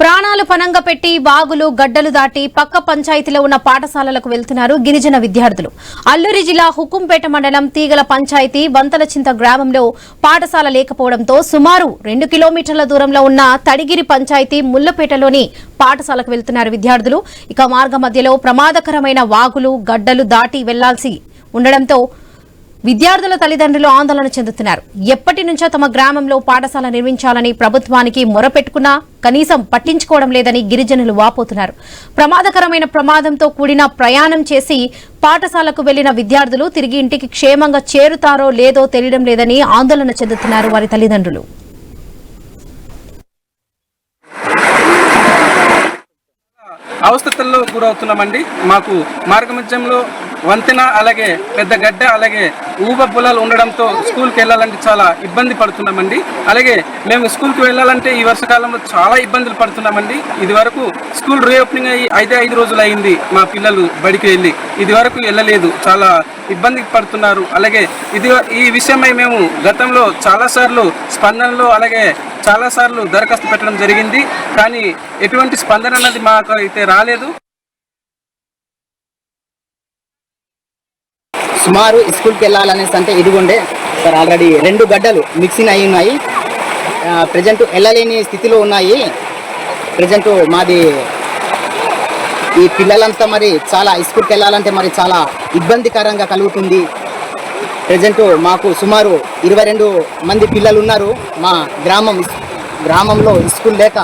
ప్రాణాలు పనంగా పెట్టి వాగులు గడ్డలు దాటి పక్క పంచాయతీలో ఉన్న పాఠశాలలకు వెళ్తున్నారు గిరిజన విద్యార్థులు. అల్లూరి జిల్లా హుకుంపేట మండలం తీగల పంచాయతీ వంతలచింత గ్రామంలో పాఠశాల లేకపోవడంతో సుమారు 2 కిలోమీటర్ల దూరంలో ఉన్న తడిగిరి పంచాయతీ ముల్లపేటలోని పాఠశాలకు వెళ్తున్నారు విద్యార్థులు. ఇక మార్గ మధ్యలో ప్రమాదకరమైన వాగులు గడ్డలు దాటి వెళ్లాల్సి ఉండడంతో విద్యార్థుల తల్లిదండ్రులు ఆందోళన చెందుతున్నారు. ఎప్పటి నుంచో తమ గ్రామంలో పాఠశాల నిర్మించాలని ప్రభుత్వానికి మొరపెట్టుకున్నా కనీసం పట్టించుకోవడం లేదని గిరిజనులు వాపోతున్నారు. ప్రమాదంతో కూడిన ప్రయాణం చేసి పాఠశాలకు వెళ్లిన విద్యార్థులు తిరిగి ఇంటికి క్షేమంగా చేరుతారో లేదో తెలియడం లేదని ఆందోళన చెందుతున్నారు వారి తల్లిదండ్రులు. అవస్థల్లో గురవుతున్నామండి. మాకు మార్గమధ్యంలో వంతెన అలాగే పెద్ద గడ్డ అలాగే ఊబ పొలాలు ఉండడంతో స్కూల్కి వెళ్ళాలంటే చాలా ఇబ్బంది పడుతున్నామండి. అలాగే మేము స్కూల్కి వెళ్ళాలంటే ఈ వర్షకాలంలో చాలా ఇబ్బందులు పడుతున్నామండి. ఇది వరకు స్కూల్ రీఓపెనింగ్ అయ్యి 5 రోజులు అయింది. మా పిల్లలు బడికి వెళ్ళి ఇది వరకు వెళ్ళలేదు, చాలా ఇబ్బంది పడుతున్నారు. అలాగే ఈ విషయమై మేము గతంలో చాలాసార్లు స్పందనలో అలాగే చాలాసార్లు దరఖాస్తు పెట్టడం జరిగింది. కానీ ఎటువంటి స్పందన అన్నది మాకు అయితే రాలేదు. సుమారు స్కూల్కి వెళ్ళాలనేసి అంటే ఇదిగోండే సార్ ఆల్రెడీ 2 గడ్డలు మిక్సింగ్ అయి ఉన్నాయి. ప్రజెంట్ వెళ్ళలేని స్థితిలో ఉన్నాయి. ప్రజెంట్ మాది ఈ పిల్లలంతా మరి చాలా స్కూల్కి వెళ్ళాలంటే మరి చాలా ఇబ్బందికరంగా కలుగుతుంది. ప్రజెంట్ మాకు సుమారు 22 మంది పిల్లలు ఉన్నారు. మా గ్రామంలో స్కూల్ లేక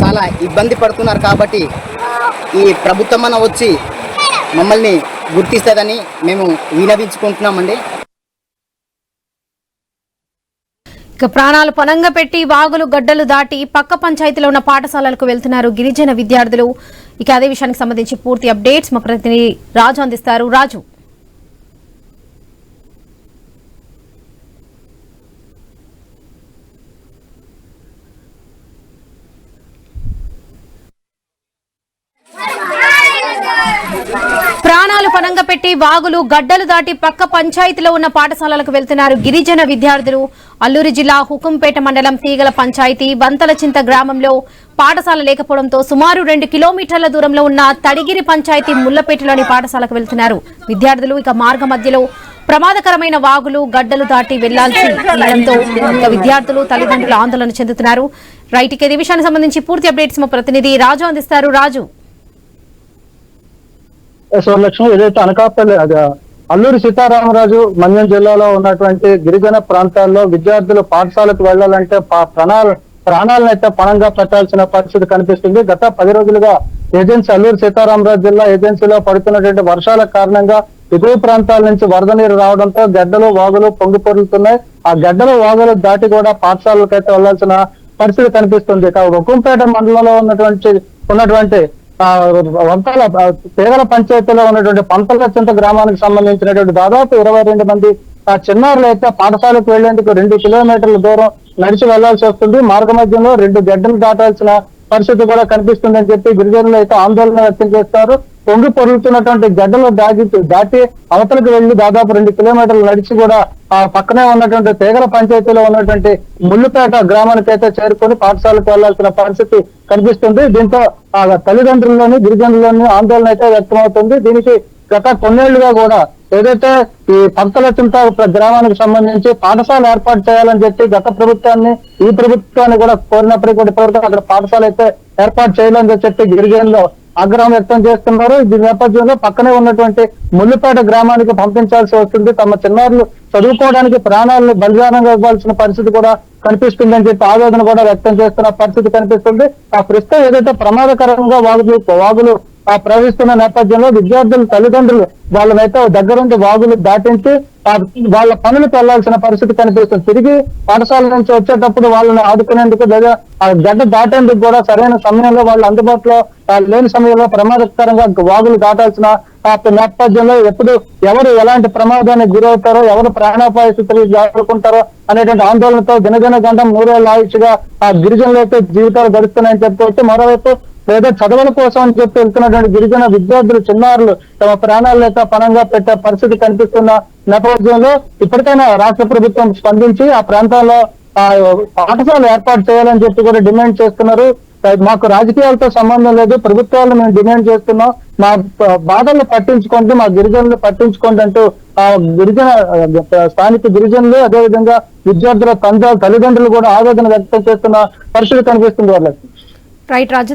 చాలా ఇబ్బంది పడుతున్నారు. కాబట్టి ఈ ప్రభుత్వం అన్న వచ్చి మమ్మల్ని గుర్తిస్తుందని మేము విన్నవించుకుంటున్నామండి. ఇక ప్రాణాలు పనంగా పెట్టి వాగులు గడ్డలు దాటి పక్క పంచాయతీలో ఉన్న పాఠశాలలకు వెళ్తున్నారు గిరిజన విద్యార్థులు. ఇక అదే విషయానికి సంబంధించి పూర్తి అప్డేట్స్ మా ప్రతినిధి రాజు అందిస్తారు. రాజు, ప్రాణాలు పనంగా పెట్టి వాగులు గడ్డలు దాటి పక్క పంచాయతీలో ఉన్న పాఠశాలలకు వెళ్తున్నారు గిరిజన విద్యార్థులు. అల్లూరి జిల్లా హుకుంపేట మండలం తీగల పంచాయతీ వంతలచింత గ్రామంలో పాఠశాల లేకపోవడంతో సుమారు 2 కిలోమీటర్ల దూరంలో ఉన్న తడిగిరి పంచాయతీ ముల్లపేటలోని పాఠశాలకు వెళ్తున్నారు విద్యార్థులు. ఇక మార్గ మధ్యలో ప్రమాదకరమైన వాగులు గడ్డలు దాటి వెళ్లాల్సి ఉండడంతో విద్యార్థులు తల్లిదండ్రులు ఆందోళన చెందుతున్నారు. రైట్, ఇక ఈ విషయానికి సంబంధించి పూర్తి అప్డేట్స్ మా ప్రతినిధి రాజు అందిస్తారు. రాజు, లక్ష్మి, ఏదైతే అనకాపల్లి అల్లూరి సీతారామరాజు మన్యం జిల్లాలో ఉన్నటువంటి గిరిజన ప్రాంతాల్లో విద్యార్థులు పాఠశాలకు వెళ్లాలంటే ప్రాణాలను అయితే పణంగా పెట్టాల్సిన పరిస్థితి కనిపిస్తుంది. గత 10 రోజులుగా ఏజెన్సీ అల్లూరి సీతారామరాజు జిల్లా ఏజెన్సీలో పడుతున్నటువంటి వర్షాల కారణంగా ఎగువ ప్రాంతాల నుంచి వరద నీరు రావడంతో గడ్డలు వాగులు పొంగి పొరులుతున్నాయి. ఆ గడ్డలు వాగులు దాటి కూడా పాఠశాలలకు అయితే వెళ్లాల్సిన పరిస్థితి కనిపిస్తుంది. హుకుంపేట మండలంలో ఉన్నటువంటి తీగల పంచాయతీలో ఉన్నటువంటి పంతలచింత గ్రామానికి సంబంధించినటువంటి దాదాపు 22 మంది చిన్నారులు అయితే పాఠశాలకు వెళ్లేందుకు 2 కిలోమీటర్ల దూరం నడిచి వెళ్లాల్సి వస్తుంది. మార్గ మధ్యంలో 2 గడ్డలు దాటాల్సిన పరిస్థితి కూడా కనిపిస్తుందని చెప్పి గిరిజనులు అయితే ఆందోళన వ్యక్తం చేస్తారు. పొంగి పొరుగుతున్నటువంటి గడ్డలు దాటి అవతలకు వెళ్లి దాదాపు 2 కిలోమీటర్లు నడిచి కూడా ఆ పక్కనే ఉన్నటువంటి తీగల పంచాయతీలో ఉన్నటువంటి ముల్లుపేట గ్రామానికి అయితే చేరుకొని పాఠశాలకు వెళ్లాల్సిన పరిస్థితి కనిపిస్తుంది. దీంతో తల్లిదండ్రుల్లోని గిరిజనుల్లోని ఆందోళన అయితే వ్యక్తమవుతుంది. దీనికి గత కొన్నేళ్లుగా కూడా ఏదైతే ఈ పంతలచింత గ్రామానికి సంబంధించి పాఠశాల ఏర్పాటు చేయాలని చెప్పి గత ప్రభుత్వాన్ని ఈ ప్రభుత్వాన్ని కూడా కోరినప్పటికీ కూడా ఇప్పటివరకు అక్కడ పాఠశాల అయితే ఏర్పాటు చేయాలని చెప్పి గిరిజనులు ఆగ్రహం వ్యక్తం చేస్తున్నారు. ఈ నేపథ్యంలో పక్కనే ఉన్నటువంటి ముల్లుపేట గ్రామానికి పంపించాల్సి వస్తుంది. తమ చిన్నారులు చదువుకోవడానికి ప్రాణాలను బలిదానంగా ఇవ్వాల్సిన పరిస్థితి కూడా కనిపిస్తుందని చెప్పి ఆవేదన కూడా వ్యక్తం చేస్తున్న పరిస్థితి కనిపిస్తుంది. ఆ ప్రస్తుతం ఏదైతే ప్రమాదకరంగా వాగులు ప్రవహిస్తున్న నేపథ్యంలో విద్యార్థుల తల్లిదండ్రులు వాళ్ళనైతే దగ్గరుండి వాగులు దాటించి వాళ్ళ పనులకు వెళ్లాల్సిన పరిస్థితి కనిపిస్తుంది. తిరిగి పాఠశాల నుంచి వచ్చేటప్పుడు వాళ్ళని ఆదుకునేందుకు లేదా ఆ గడ్డ దాటేందుకు కూడా సరైన సమయంలో వాళ్ళు అందుబాటులో లేని సమయంలో ప్రమాదకరంగా వాగులు దాటాల్సిన నేపథ్యంలో ఎవరు ఎలాంటి ప్రమాదానికి గురవుతారో, ఎవరు ప్రాణాపాయ స్థితిని ఎదుర్కొంటారో అనేటువంటి ఆందోళనతో దినదిన గండం 3 ఏళ్ల ఆయుష్గా ఆ గిరిజనులు అయితే జీవితాలు గడుస్తున్నాయని చెప్పుకోవచ్చు. మరోవైపు లేదా చదువుల కోసం అని చెప్పి వెళ్తున్నటువంటి గిరిజన విద్యార్థులు చిన్నారులు తమ ప్రాణాలు లేక పణంగా పెట్టే పరిస్థితి కనిపిస్తున్న నేపథ్యంలో ఇప్పటికైనా రాష్ట్ర ప్రభుత్వం స్పందించి ఆ ప్రాంతాల్లో పాఠశాల ఏర్పాటు చేయాలని చెప్పి కూడా డిమాండ్ చేస్తున్నారు. మాకు రాజకీయాలతో సంబంధం లేదు, ప్రభుత్వాలు మేము డిమాండ్ చేస్తున్నాం, మా బాధలను పట్టించుకోండి, మా గిరిజనులు పట్టించుకోండి అంటూ ఆ స్థానిక గిరిజనులు అదేవిధంగా విద్యార్థుల తల్లిదండ్రులు కూడా ఆవేదన వ్యక్తం చేస్తున్న పరిస్థితి కనిపిస్తుంది వాళ్ళకి. రైట్ రాజు.